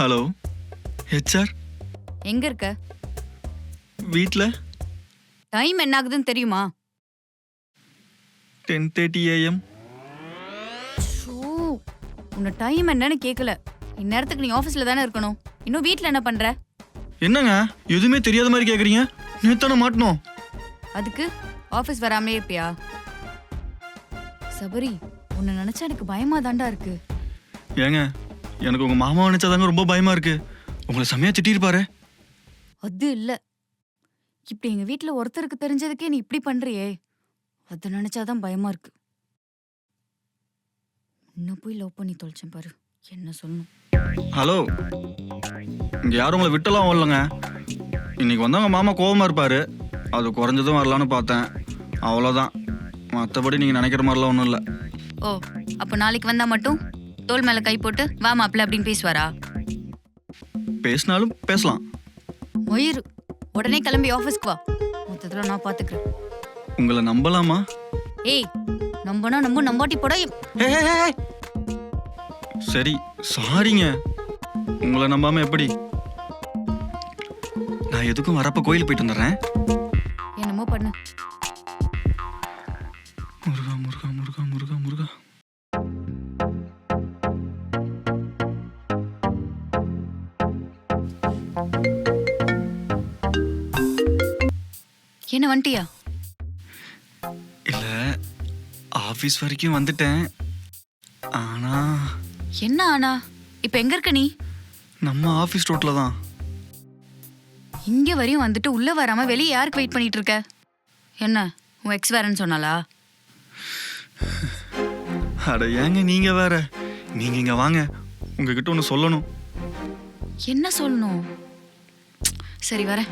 Hello HR. எங்க இருக்க? வீட்டில். டைம் என்ன ஆகுதுன்னு தெரியுமா? 10:30 AM. ஷோ, உன்னை டைம் என்னன்னு கேட்கல. இந்நேரத்துக்கு நீ ஆஃபீஸ்ல தானே இருக்கணும். இன்னும் வீட்ல என்ன பண்ற? என்னங்க எதுவுமே தெரியாத மாதிரி கேட்குறீங்க? நேத்தான மாட்டணும். அதுக்கு ஆஃபீஸ் வராமலே இருப்பியா? சபரி, உன்னை நினைச்சா எனக்கு பயமா தாண்டா இருக்கு. ஏங்க எனக்கு உங்கள் மாமா நினச்சாதாங்க ரொம்ப பயமாக இருக்கு. உங்களை செம்மையாக திட்டிருப்பாரு. அது இல்ல, இப்படி எங்க வீட்ல ஒருத்தருக்கு தெரிஞ்சதுக்கே நீ இப்படி பண்றியே, அதை நினைச்சாதான் பயமா இருக்கு. உன்னை போய் லவ் பண்ணி தொலைச்சேன் பாரு, என்ன சொல்லணும். ஹலோ, இங்கே யாரும் உங்களை விட்டலாம் வரலங்க. இன்னைக்கு வந்தவங்க மாமா கோவமாக இருப்பார். அது குறைஞ்சதும் வரலான்னு பார்த்தேன், அவ்வளோதான். மற்றபடி நீங்கள் நினைக்கிற மாதிரிலாம் ஒன்றும் இல்லை. ஓ, அப்போ நாளைக்கு வந்தா மட்டும் தோள் மேல கை போட்டு வா மாப்ள அப்படின்னு பேசுவாரா? பேசினாலும் பேசலாம். மயிறு, உடனே கிளம்பி ஆஃபீஸ்க்கு வா. மொத்தத்துல நான் பாத்துக்கிறேன். உங்களை நம்பலாமா? ஏய், நம்பனா நம்ப, நம்பாட்டி போட. ஏய், சரி சாரிங்க. உங்களை நம்பாம எப்படி? நான் எதுக்கும் வரப்ப கோயிலுக்கு போயிட்டு வந்துடுறேன். என்னமோ பண்ணு. முருகா முருகா முருகா முருகா முருகா. என்ன வந்துட்டியா? இல்ல, ஆபீஸ் வரைக்கும் வந்துட்டேன். ஆனா என்ன ஆனா? இப்ப எங்க இருக்க நீ? நம்ம ஆபீஸ் ரோட்ல தான். இங்க வரையும் வந்துட்டு உள்ள வராம வெளியே யாருக்கு வெயிட் பண்ணிட்டு இருக்க? என்ன உன் எக்ஸ் வேறன்னு சொன்னாலா? அட ஏங்க நீங்க வேற. நீங்க இங்க வாங்க, உங்ககிட்ட ஒன்று சொல்லணும். என்ன சொல்லணும்? சரி வரேன்.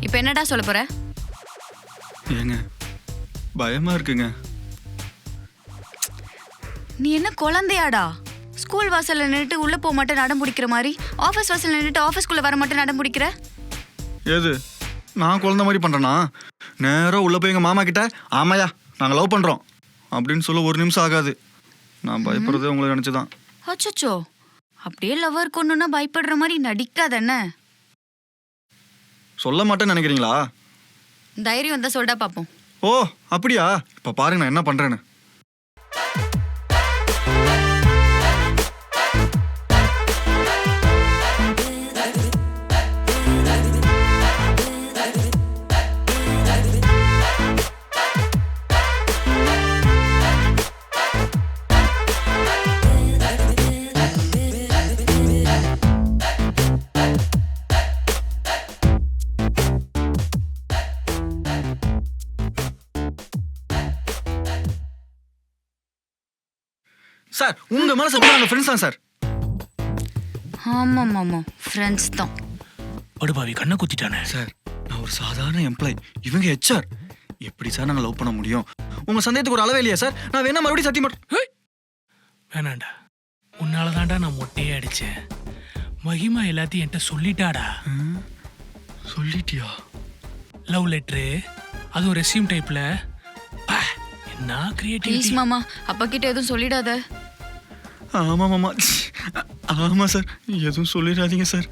இப்ப என்னடா சொல்ல போற? ஏங்க பயமா இருக்குங்க. நீ என்ன குழந்தையாடா? ஸ்கூல் வாசல்ல நின்னுட்டு உள்ள போக மாட்டேன் நடம் பிடிக்கிற மாதிரி ஆஃபீஸ் வாசல்ல நின்னுட்டு ஆஃபீஸ்க்குள்ள வர மாட்டேன் நடம் பிடிக்கிற? ஏது நான் குழந்தை மாதிரி பண்றேனா? நேரம் உள்ள போய் எங்க மாமா கிட்ட ஆமாயா நாங்க லவ் பண்றோம் அப்படின்னு சொல்ல ஒரு நிமிஷம் ஆகாது. நான் பயப்படுறதே உங்களை நினைச்சுதான். அச்சோ, அப்படியே லவர் கொண்டுன்னா பயப்படுற மாதிரி நடிக்காதண்ண. சொல்ல மாட்டேன்னு நினைக்கிறீங்களா? தைரியம் வந்தா சொல்டா பாப்போம். ஓ அப்படியா? இப்ப பாருங்க நான் என்ன பண்றேன்னு. சார் உங்க மனசு நாங்க ஃப்ரெண்ட்ஸ் தான் சார். ஆமாம் ஆமாம், ஃப்ரெண்ட்ஸ் தான். படுபாவி கண்ணை குத்திட்டானே. சார் நான் ஒரு சாதாரண எம்ப்ளாய், இவங்க ஹெச்ஆர். எப்படி சார் நாங்கள் லவ் பண்ண முடியும்? உங்க சந்தேகத்துக்கு ஒரு அளவே இல்லையா சார்? நான் வேணா மறுபடியும் சத்தியம் பண்ணுறேன். வேணாண்டா, உன்னால தான்டா நான் மொட்டையே அடிச்சேன். மகிமா எல்லாத்தையும் என்கிட்ட சொல்லிட்டாடா. சொல்லிட்டியா? லவ் லெட்ரு, அதுவும் ரெஸ்யூம் டைப்ல. என்ன ப்ளீஸ் கிரியேட்டிவிட்டி. மாமா, அப்பா கிட்ட எதுவும் சொல்லிடாத. ஆமா மாமா. ஆமா சார், எதுவும் சொல்லிடாதீங்க சார்.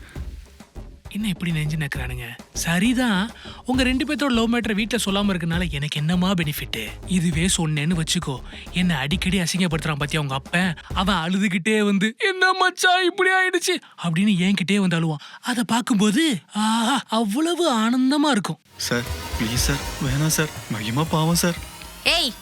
என்ன இப்படி நெஞ்சு நக்கிறானுங்க? சரிதான், உங்க ரெண்டு பேர்த்தோட லவ் மேட்டரை வீட்டில் சொல்லாம இருக்கனால எனக்கு என்னமா பெனிஃபிட்? இதுவே சொன்னேன்னு வச்சுக்கோ, என்ன அடிக்கடி அசிங்கப்படுத்துறான் பாத்தியா உங்க அப்பன். அவன் அழுதுகிட்டே வந்து என்ன மச்சான் இப்படி ஆயிடுச்சு அப்படின்னு என்கிட்டே வந்து அழுவான். அதை பார்க்கும்போது அவ்வளவு ஆனந்தமா இருக்கும். சார் ப்ளீஸ் சார், வேணாம் சார். மகிமா பாவம் சார். ஏய்,